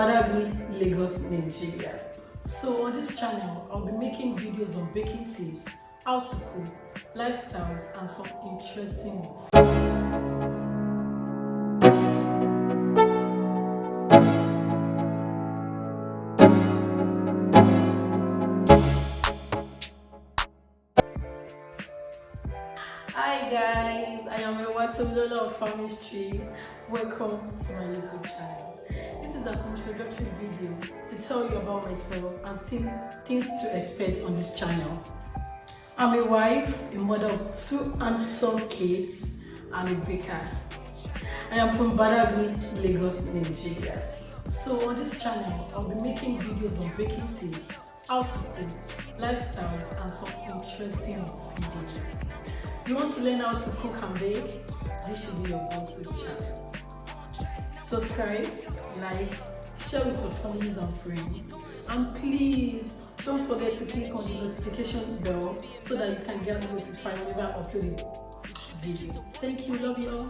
Badagry, Lagos, Nigeria. So on this channel, I'll be making videos on baking tips, how to cook, lifestyles, and some interesting Hi guys, I am Lola of Fammis Street. Welcome to my YouTube channel. This is an introductory video to tell you about myself and things to expect on this channel. I'm a wife, a mother of 2 handsome kids, and a baker. I am from Badagry, Lagos, Nigeria. So on this channel, I'll be making videos on baking tips, how to cook, lifestyles, and some interesting videos. If you want to learn how to cook and bake, this should be your go-to channel. Subscribe, like, share with your families and friends, and please don't forget to click on the notification bell so that you can get notified whenever I upload a video. Thank you, love you all.